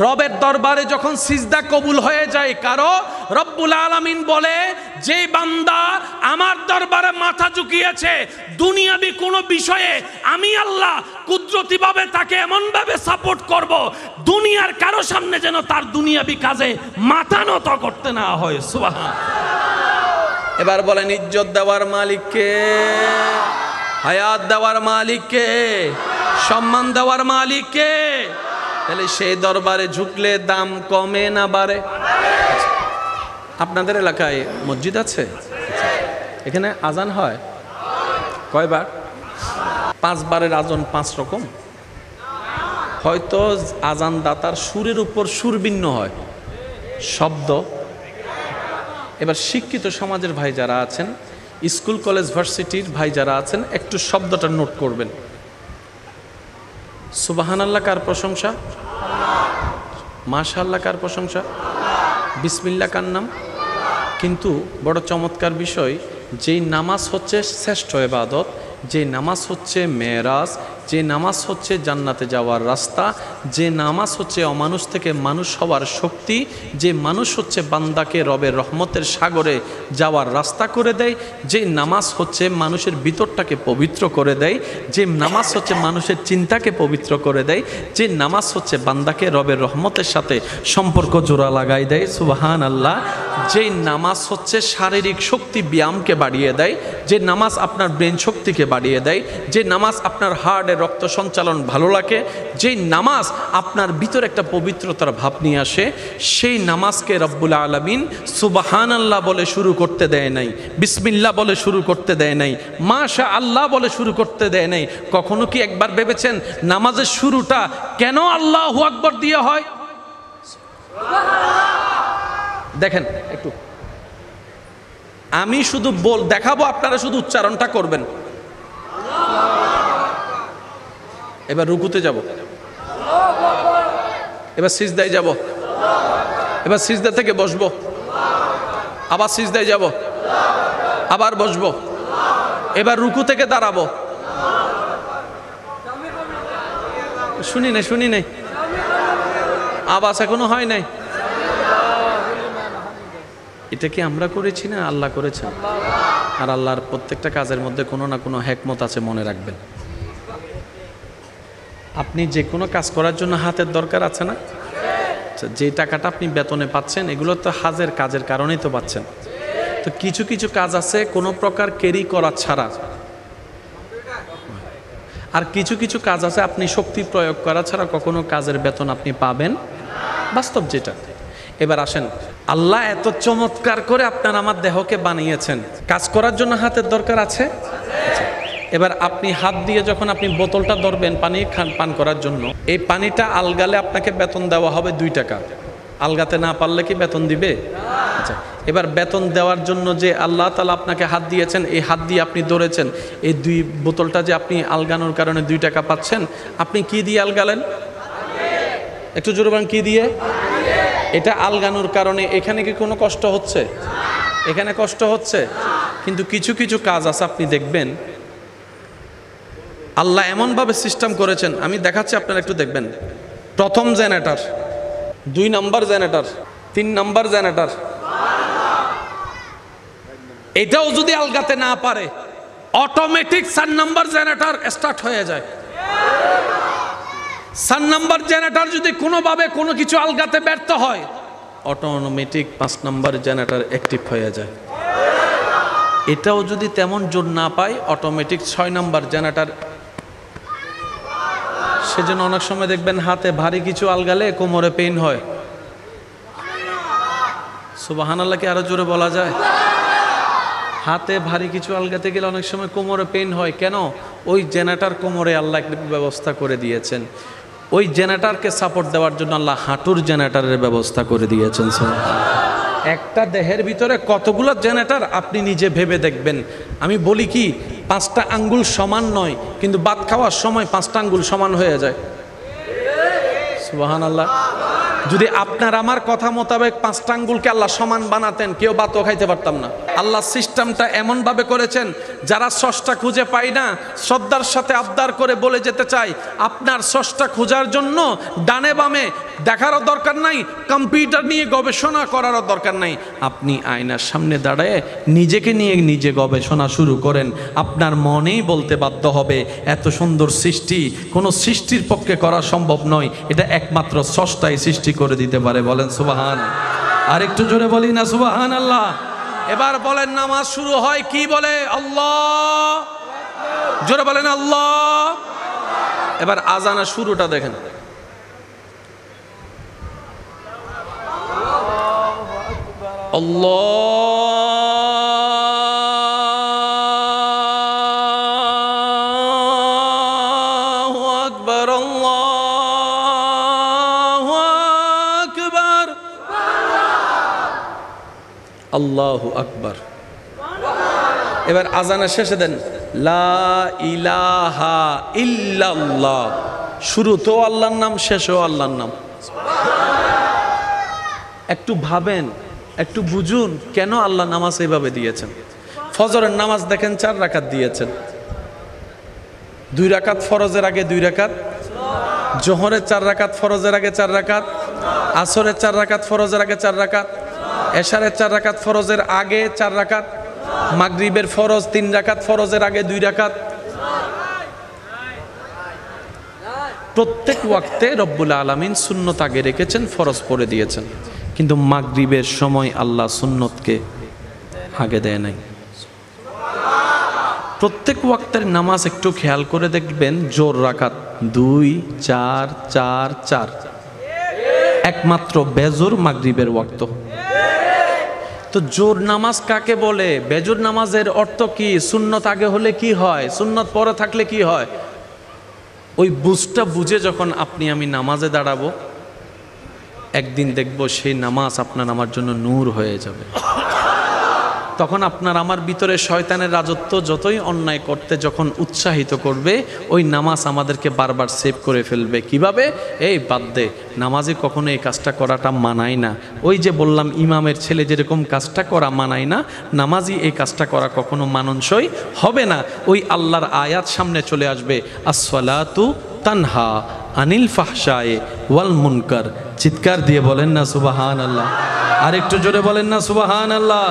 রবের দরবারে যখন সিজদা কবুল হয়ে যায় কারো, রব্বুল আলামিন বলে যে বান্দা আমার দরবারে মাথা ঝুঁকিয়েছে দুনিয়াবি কোনো বিষয়ে, আমি আল্লাহ কুদরতিভাবে তাকে এমনভাবে সাপোর্ট করব দুনিয়ার কারো সামনে যেন তার দুনিয়াবি কাজে মাথা নত করতে না হয়। সুবহান। এবার বলেন ইজ্জত দেওয়ার মালিক কে? হায়াত দেওয়ার মালিক কে? সম্মান দেওয়ার মালিক কে? তাহলে সেই দরবারে ঝুঁকলে দাম কমে না বাড়ে? আপনাদের এলাকায় মসজিদ আছে? এখানে আজান হয় কয়বার? 5 বারের আজান 5 রকম। হয়তো আজান দাতার সুরের উপর সুর ভিন্ন হয়, শব্দ। এবার শিক্ষিত সমাজের ভাই যারা আছেন, স্কুল কলেজ ভার্সিটির ভাই যারা আছেন, একটু শব্দটা নোট করবেন। সুবহানাল্লাহ কার প্রশংসা? মাশাআল্লাহ কার প্রশংসা? বিসমিল্লাহ কার নাম? কিন্তু বড় চমৎকার বিষয়, যেই নামাজ হচ্ছে শ্রেষ্ঠ ইবাদত, যে নামাজ হচ্ছে মেরাজ, যে নামাজ হচ্ছে জান্নাতে যাওয়ার রাস্তা, যে নামাজ হচ্ছে অমানুষ থেকে মানুষ হওয়ার শক্তি, যে মানুষ হচ্ছে বান্দাকে রবের রহমতের সাগরে যাওয়ার রাস্তা করে দেয়, যে নামাজ হচ্ছে মানুষের ভিতরটাকে পবিত্র করে দেয়, যে নামাজ হচ্ছে মানুষের চিন্তাকে পবিত্র করে দেয়, যে নামাজ হচ্ছে বান্দাকে রবের রহমতের সাথে সম্পর্ক জোড়া লাগাই দেয়। সুবহানাল্লাহ। যে নামাজ হচ্ছে শারীরিক শক্তি ব্যায়ামকে বাড়িয়ে দেয়, যে নামাজ আপনার ব্রেন শক্তিকে বাড়িয়ে দেয়, যে নামাজ আপনার হার্টের রক্ত সঞ্চালন ভালো লাগে, যে নামাজ আপনার ভিতর একটা পবিত্রতার ভাব নিয়ে আসে, সেই নামাজকে রব্বুল আলামিন সুবহানাল্লাহ বলে শুরু করতে দেয় নাই, বিসমিল্লাহ বলে শুরু করতে দেয় নাই, মাশা আল্লাহ বলে শুরু করতে দেয় নাই। কখনো কি একবার ভেবেছেন নামাজের শুরুটা কেন আল্লাহু আকবার দিয়ে হয়? দেখেন একটু, আমি শুধু দেখাবো, আপনারা শুধু উচ্চারণটা করবেন। এবার রুকুতে যাব, এবার সিজদায় যাব, এবার সিজদা থেকে বসবো, আবার সিজদায় যাব, আবার বসবো, এবার রুকু থেকে দাঁড়াবো। শুনি নাই আওয়াজ এখনো হয় নাই। এটা কি আমরা করেছি না আল্লাহ করেছেন? আর আল্লাহর প্রত্যেকটা কাজের মধ্যে কোনো না কোনো হিকমত আছে, মনে রাখবেন। আপনি যে কোনো কাজ করার জন্য হাতের দরকার আছে না? যে টাকাটা আপনি বেতনে পাচ্ছেন, এগুলো তো হাজের কাজের কারণেই তো পাচ্ছেন। তো কিছু কিছু কাজ আছে কোনো প্রকার ক্যারি করা ছাড়া, আর কিছু কিছু কাজ আছে আপনি শক্তি প্রয়োগ করা ছাড়া কখনো কাজের বেতন আপনি পাবেন, বাস্তব যেটা। এবার আসেন, আল্লাহ এত চমৎকার করে আপনার আমার দেহকে বানিয়েছেন, কাজ করার জন্য হাতের দরকার আছে। এবার আপনি হাত দিয়ে যখন আপনি বোতলটা ধরবেন পানি পান করার জন্য, এই পানিটা আলগালে আপনাকে বেতন দেওয়া হবে 2 টাকা। আলগাতে না পারলে কি বেতন দিবে? আচ্ছা, এবার বেতন দেওয়ার জন্য যে আল্লাহ তাআলা আপনাকে হাত দিয়েছেন, এই হাত দিয়ে আপনি ধরেছেন, এই 2 বোতলটা যে আপনি আলগানোর কারণে 2 টাকা পাচ্ছেন, আপনি কি দিয়ে আলগালেন? একটু জোরে বলেন, কি দিয়ে? এটা আলগানোর কারণে এখানে কি কোনো কষ্ট হচ্ছে? এখানে কষ্ট হচ্ছে। কিন্তু কিছু কিছু কাজ আছে আপনি দেখবেন আল্লাহ এমনভাবে সিস্টেম করেছেন, আমি দেখাচ্ছি আপনারা একটু দেখবেন। প্রথম জেনারেটর, 2 নম্বর জেনারেটর, 3 নম্বর জেনারেটর, এটাও যদি আলগাতে না পারে অটোমেটিক 4 নম্বর জেনারেটর স্টার্ট হয়ে যায়। 4 নম্বর জেনারেটর যদি কোনোভাবে কোনো কিছু আলগাতে ব্যর্থ হয়, অটোমেটিক 5 নম্বর জেনারেটর অ্যাক্টিভ হয়ে যায়। এটাও যদি তেমন জোর না পায়, অটোমেটিক 6 নম্বর জেনারেটর। সেজন্য অনেক সময় দেখবেন হাতে ভারী কিছু আলগালে কোমরে পেইন হয়। সুবহানাল্লাহ কি আরো জোরে বলা যায়? হাতে ভারী কিছু আলগাতে গেলে অনেক সময় কোমরে পেইন হয়। কেন? ওই জেনারেটর কোমরে আল্লাহ একটা ব্যবস্থা করে দিয়েছেন। ওই জেনারেটরকে সাপোর্ট দেওয়ার জন্য আল্লাহ হাঁটুর জেনারেটরের ব্যবস্থা করে দিয়েছেন। একটা দেহের ভিতরে কতগুলো জেনারেটর আপনি নিজে ভেবে দেখবেন। আমি বলি কি, 5টা আঙ্গুল সমান নয়, কিন্তু ভাত খাওয়ার সময় 5টা আঙ্গুল সমান হয়ে যায়। সুবহানাল্লাহ। যদি আপনার আমার কথা মোতাবেক 5টা আঙ্গুলকে আল্লাহ সমান বানাতেন, কেউ ভাতও খাইতে পারতাম না। আল্লাহ সিস্টেমটা এমনভাবে করেছেন, যারা স্রষ্টা খুঁজে পায় না, শ্রদ্ধার সাথে আবদার করে বলে যেতে চাই, আপনার স্রষ্টা খোঁজার জন্য ডানে বামে দেখারও দরকার নাই, কম্পিউটার নিয়ে গবেষণা করারও দরকার নাই। আপনি আয়নার সামনে দাঁড়ায় নিজেকে নিয়ে নিজে গবেষণা শুরু করেন, আপনার মনেই বলতে বাধ্য হবে এত সুন্দর সৃষ্টি কোনো সৃষ্টির পক্ষে করা সম্ভব নয়, এটা একমাত্র স্রষ্টাই সৃষ্টি করে দিতে পারে। বলেন সুবহান। আর একটু জোরে বলি না সুবহান আল্লাহ। এবার বলেন নামাজ শুরু হয় কি বলে? আল্লাহ। জোরে বলেন আল্লাহ। এবার আজানের শুরুটা দেখেন। আল্লাহু আকবার, আল্লাহু আকবার, আল্লাহু আকবার। এবার আজানের শেষে দেন লা ইলাহা ইল্লাল্লাহ। শুরুতেও আল্লাহর নাম, শেষেও আল্লাহর নাম। একটু ভাবেন, একটু বুঝুন কেন আল্লাহ নামাজ এইভাবে দিয়েছেন। ফজরের নামাজ দেখেন 4 রাকাত দিয়েছেন, 2 রাকাত ফরজের আগে 2 রাকাত, জোহরের 4 রাকাত ফরজের আগে 4 রাকাত, আসরের 4 রাকাত ফরজের আগে 4 রাকাত, এশারের 4 রাকাত ফরজের আগে 4 রাকাত, মাগরিবের ফরজ 3 রাকাত ফরজের আগে 2 রাকাত। প্রত্যেক ওয়াক্তে রব্বুল আলামিন সুন্নত আগে রেখেছেন, ফরজ পড়ে দিয়েছেন, কিন্তু মাগরিবের সময় আল্লাহ সুন্নতকে আগে দেয় নাই। প্রত্যেক ওয়াক্তের নামাজ একটু খেয়াল করে দেখবেন, জোর রাকাত 2, 4, 4, 4, একমাত্র বেজোর মাগরিবের ওয়াক্ত। তো জোর নামাজ কাকে বলে? বেজোর নামাজের অর্থ কি? সুন্নত আগে হলে কি হয়, সুন্নত পরে থাকলে কি হয়? ওই বুঝটা বুঝে যখন আপনি আমি নামাজে দাঁড়াবো, একদিন দেখব সেই নামাজ আপনার আমার জন্য নূর হয়ে যাবে। তখন আপনার আমার ভিতরে শয়তানের রাজত্ব যতই অন্যায় করতে যখন উৎসাহিত করবে, ওই নামাজ আমাদেরকে বারবার সেভ করে ফেলবে। কিভাবে? এই বাদ দে, নামাজে কখনো এই কাজটা করাটা মানায় না। ওই যে বললাম ইমামের ছেলে যেরকম কাজটা করা মানায় না, নামাজি এই কাজটা করা কখনো মানানসই হবে না। ওই আল্লাহর আয়াত সামনে চলে আসবে, আসসালাতু তানহা আনিল ফাহশায়ে ওয়াল মুনকার। চিৎকার দিয়ে বলেন না সুবহান আল্লাহ। আর একটু জোরে বলেন না সুবহান আল্লাহ।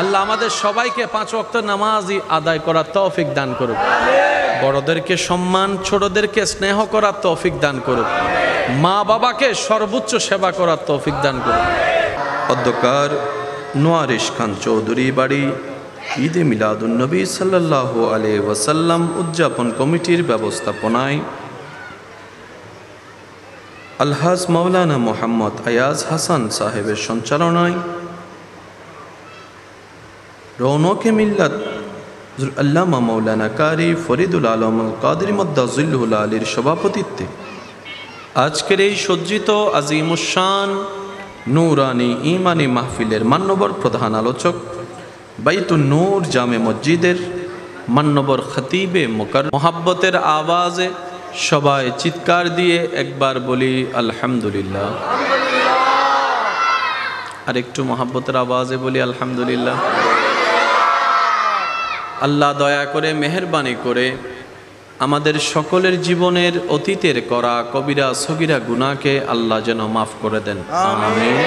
আল্লাহ আমাদের সবাইকে 5 ওয়াক্ত নামাজই আদায় করার তৌফিক দান করুক। বড়দেরকে সম্মান, ছোটদেরকে স্নেহ করার তৌফিক দান করুক। মা বাবাকে সর্বোচ্চ সেবা করার তৌফিক দান করুক। অধ্যকার নোয়ারিশ খান চৌধুরী বাড়ি ঈদে মিলাদুন্নবী সাল্লাল্লাহু আলাইহি ওয়াসাল্লাম উদযাপন কমিটির ব্যবস্থাপনায় আলহাজ মাওলানা মোহাম্মদ আয়াজ হাসান সাহেবের সঞ্চালনায় রৌনকে মিল্লাত আল্লামা মৌলানা কারি ফরিদুল আলম কাদরি মদ্দাজিল্লুল আলীর সভাপতিত্বে আজকের এই সজ্জিত আজিমুশান নূরানি ইমানি মাহফিলের মান্যবর প্রধান আলোচক, বাইতুন নূর জামে মসজিদের মান্যবর খতিবে মুকাররম, মোহাব্বতের আওয়াজে সবাই চিৎকার দিয়ে একবার বলি আলহামদুলিল্লাহ। আর একটু মোহাব্বতের আওয়াজে বলি আলহামদুলিল্লাহ। আল্লাহ দয়া করে মেহেরবানি করে আমাদের সকলের জীবনের অতীতের করা কবিরা সগীরা গুনাহকে আল্লাহ যেন মাফ করে দেন, আমিন।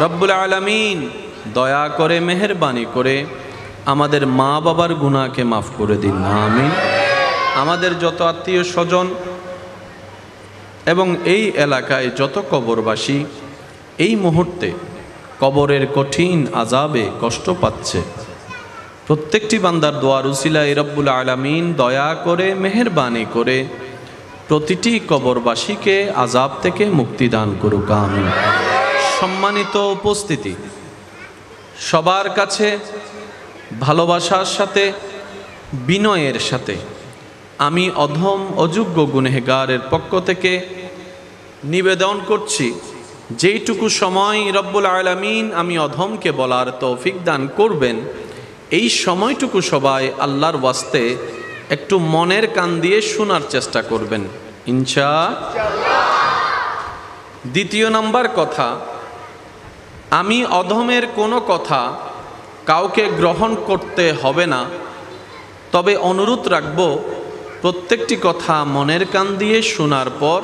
রব্বুল আলামিন দয়া করে মেহেরবানি করে আমাদের মা বাবার গুনাহকে মাফ করে দিন, আমিন। আমাদের যত আত্মীয় স্বজন এবং এই এলাকায় যত কবরবাসী এই মুহূর্তে কবরের কঠিন আযাবে কষ্ট পাচ্ছে, প্রত্যেকটি বান্দার দোয়ার উসিলায় রব্বুল আলামিন দয়া করে মেহেরবানি করে প্রতিটি কবরবাসীকে আযাব থেকে মুক্তি দান করুক, আমিন। সম্মানিত উপস্থিতি, সবার কাছে ভালোবাসার সাথে বিনয়ের সাথে আমি অধম অযোগ্য গুনহগারের পক্ষ থেকে নিবেদন করছি, যেইটুকু সময় রব্বুল আলামিন আমি অধমকে বলার তৌফিক দান করবেন, এই সময়টুকু সবাই আল্লাহর ওয়াস্তে একটু মনের কান দিয়ে শোনার চেষ্টা করবেন ইনশাআল্লাহ। দ্বিতীয় নাম্বার কথা, আমি অধমের কোনো কথা কাউকে গ্রহণ করতে হবে না, তবে অনুরোধ রাখব প্রত্যেকটি কথা মনের কান দিয়ে শোনার পর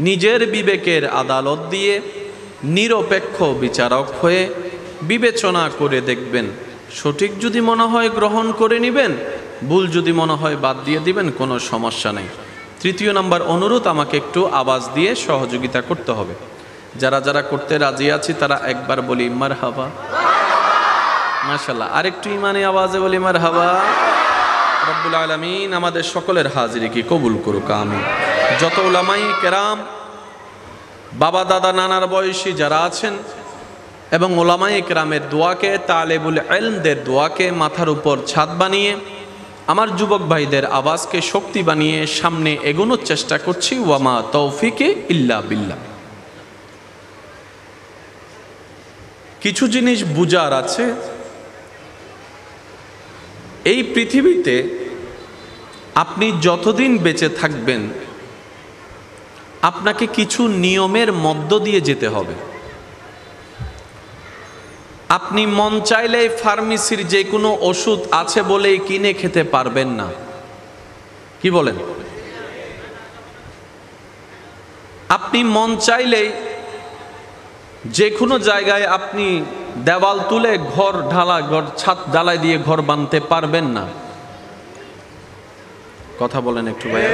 নিজের বিবেকের আদালত দিয়ে নিরপেক্ষ বিচারক হয়ে বিবেচনা করে দেখবেন। সঠিক যদি মনে হয় গ্রহণ করে নেবেন, ভুল যদি মনে হয় বাদ দিয়ে দিবেন, কোনো সমস্যা নেই। তৃতীয় নাম্বার অনুরোধ, আমাকে একটু আওয়াজ দিয়ে সহযোগিতা করতে হবে। যারা যারা করতে রাজি আছি তারা একবার বলি মারহাবা, মাশাআল্লাহ। আরেকটু ইমানে আওয়াজে বলি মারহাবা। রব্বুল আলামিন আমাদের সকলের হাজিরিকে কবুল করুক, আমিন। যত উলামাই কেরাম, বাবা দাদা নানার বয়সী যারা আছেন এবং উলামায়ে কেরামের দোয়াকে, তালেবুল ইলমদের দোয়াকে মাথার উপর ছাদ বানিয়ে আমার যুবক ভাইদের আওয়াজকে শক্তি বানিয়ে সামনে এগোনোর চেষ্টা করছি। ওয়ামা তৌফিকে ইল্লা বিল্লাহ। কিছু জিনিস বুঝার আছে, এই পৃথিবীতে আপনি যতদিন বেঁচে থাকবেন আপনাকে কিছু নিয়মের মধ্য দিয়ে যেতে হবে। আপনি মন চাইলেই ফার্মেসির যে কোনো ওষুধ আছে বলেই কিনে খেতে পারবেন না। কি বলেন? আপনি মন চাইলেই যে কোনো জায়গায় আপনি দেওয়াল তুলে ঘর ছাদ ঢালাই দিয়ে ঘর বানাতে পারবেন না। কথা বলেন একটু ভাইয়া।